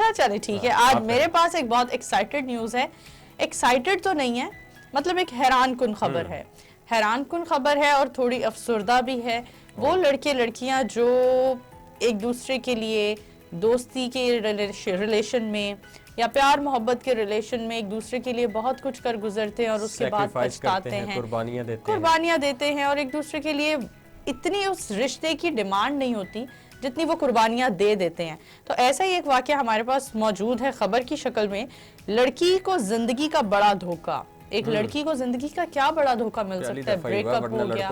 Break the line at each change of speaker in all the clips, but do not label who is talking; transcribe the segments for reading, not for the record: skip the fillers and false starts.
अच्छा चले ठीक है। आज मेरे पास एक बहुत एक्साइटेड न्यूज़ है। एक्साइटेड तो नहीं है, मतलब एक हैरान कुन खबर है। हैरान कुन खबर है और थोड़ी अफसरदा भी है। वो लड़के लड़कियां जो एक दूसरे के लिए दोस्ती के रिलेशन में या प्यार मोहब्बत के रिलेशन में एक दूसरे के लिए बहुत कुछ कर गुजरते हैं और उसके बाद पछताते हैं, कुर्बानियां देते हैं और एक दूसरे के लिए इतनी उस रिश्ते की डिमांड नहीं होती जितनी वो कुर्बानियां दे देते हैं। तो ऐसा ही एक वाकया हमारे पास मौजूद है खबर की शक्ल में। लड़की को जिंदगी का बड़ा धोखा। एक लड़की को जिंदगी का क्या बड़ा धोखा मिल सकता है? ब्रेकअप हो गया,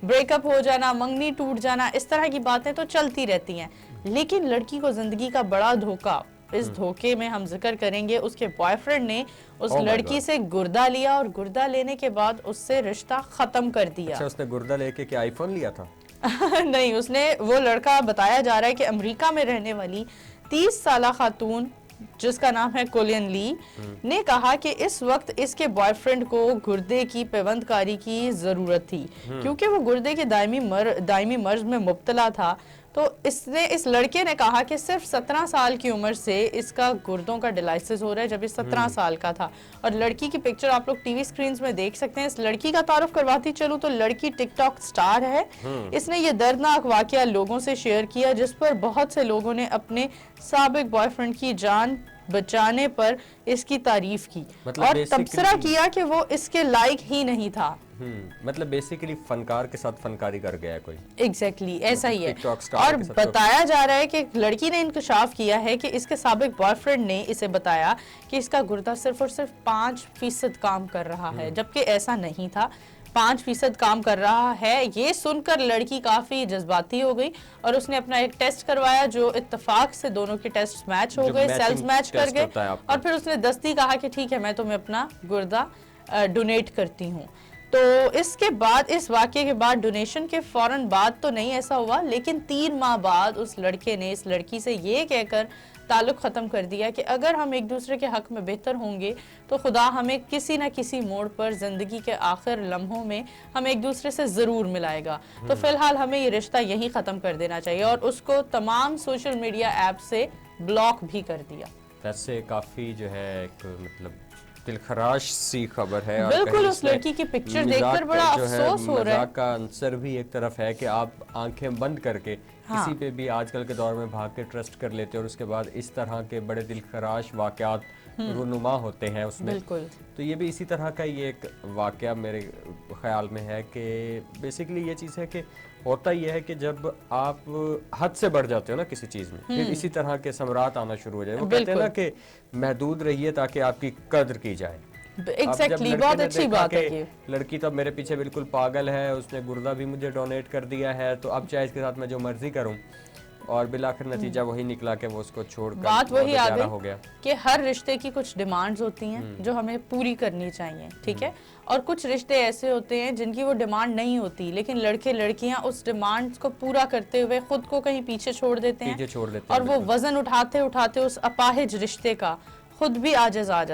ब्रेकअप हो जाना, मंगनी टूट जाना, इस तरह की बातें तो चलती रहती हैं। लेकिन लड़की को जिंदगी का बड़ा धोखा, इस धोखे में हम जिक्र करेंगे उसके बॉयफ्रेंड ने उस लड़की से गुर्दा लिया और गुर्दा लेने के बाद उससे रिश्ता खत्म कर दिया।
अच्छा, उसने गुर्दा लेके क्या आईफोन लिया था?
नहीं, उसने, वो लड़का बताया जा रहा है कि अमेरिका में रहने वाली 30 साला खातून जिसका नाम है कोलियन ली ने कहा कि इस वक्त इसके बॉयफ्रेंड को गुर्दे की पेवंदकारी की जरूरत थी क्योंकि वो गुर्दे के दायमी मर्ज में मुब्तला था। तो इस लड़के ने कहा कि सिर्फ 17 साल की उम्र से इसका गुर्दों का डिलाइसिस हो रहा है, जब ये 17 साल का था। और लड़की की पिक्चर आप लोग टीवी स्क्रीन में देख सकते हैं। इस लड़की का तारुफ करवाती चलूं तो लड़की टिकटॉक स्टार है। इसने ये दर्दनाक वाकया लोगों से शेयर किया जिस पर बहुत से लोगों ने अपने साबिक बॉयफ्रेंड की जान बचाने पर इसकी तारीफ की और तबसरा किया कि वो इसके लायक ही नहीं था।
मतलब बेसिकली फनकार के साथ फनकारी कर गया है कोई।
एग्जैक्टली ऐसा ही है। और बताया जा रहा है कि लड़की ने इंकशाफ किया है कि इसके साबिक बॉयफ्रेंड ने इसे बताया कि इसका गुर्दा सिर्फ और सिर्फ 5% काम कर रहा है, जबकि ऐसा नहीं था। 5% काम कर रहा है। ये सुनकर लड़की काफी जज्बाती हो गई और उसने अपना एक टेस्ट करवाया जो इत्तेफाक से दोनों के टेस्ट मैच हो गए, सेल्स मैच कर गए और फिर उसने दस्ती कहा कि ठीक है मैं तुम्हें अपना गुर्दा डोनेट करती हूँ। तो इसके बाद, इस वाकये के बाद, डोनेशन के फौरन बाद तो नहीं ऐसा हुआ, लेकिन 3 माह बाद उस लड़के ने इस लड़की से ये कहकर ताल्लुक ख़त्म कर दिया कि अगर हम एक दूसरे के हक में बेहतर होंगे तो खुदा हमें किसी न किसी मोड़ पर ज़िंदगी के आखिर लम्हों में हम एक दूसरे से ज़रूर मिलाएगा। तो फिलहाल हमें ये रिश्ता यहीं ख़त्म कर देना चाहिए और उसको तमाम सोशल मीडिया ऐप से ब्लॉक भी कर दिया।
वैसे काफ़ी जो है एक मतलब दिलखराश सी खबर है।
बिल्कुल, उस लड़की की पिक्चर देखकर बड़ा अफसोस हो रहा है।
का आंसर भी एक तरफ है कि आप आंखें बंद करके किसी पे भी आजकल के दौर में भाग के ट्रस्ट कर लेते हैं और उसके बाद इस तरह के बड़े दिलखराश वाकयात रूनुमा होते हैं उसमें।
बिल्कुल।
तो ये भी इसी तरह का ये एक वाकया मेरे ख्याल में है कि बेसिकली ये चीज़ है कि होता ये है कि जब आप हद से बढ़ जाते हो ना किसी चीज़ में, फिर इसी तरह के समरात आना शुरू हो जाए। वो कहते हैं ना कि महदूद रहिए ताकि आपकी कद्र की जाए।
एग्जैक्टली, बहुत अच्छी बात है कि
लड़की तो मेरे पीछे बिल्कुल पागल है, उसने गुर्दा भी मुझे डोनेट कर दिया है, तो अब चाहे इसके साथ मैं जो मर्जी करूं, और बिलाखिर नतीजा वही निकला कि वो उसको छोड़कर
बात वही आ गई कि हर रिश्ते की कुछ डिमांड्स होती हैं जो हमें पूरी करनी चाहिए, ठीक है। और कुछ रिश्ते ऐसे होते हैं जिनकी वो डिमांड नहीं होती, लेकिन लड़के लड़कियां उस डिमांड्स को पूरा करते हुए खुद को कहीं पीछे छोड़ देते हैं और वो वजन उठाते उठाते उस अपाहिज रिश्ते का खुद भी आजिज आ जाते हैं।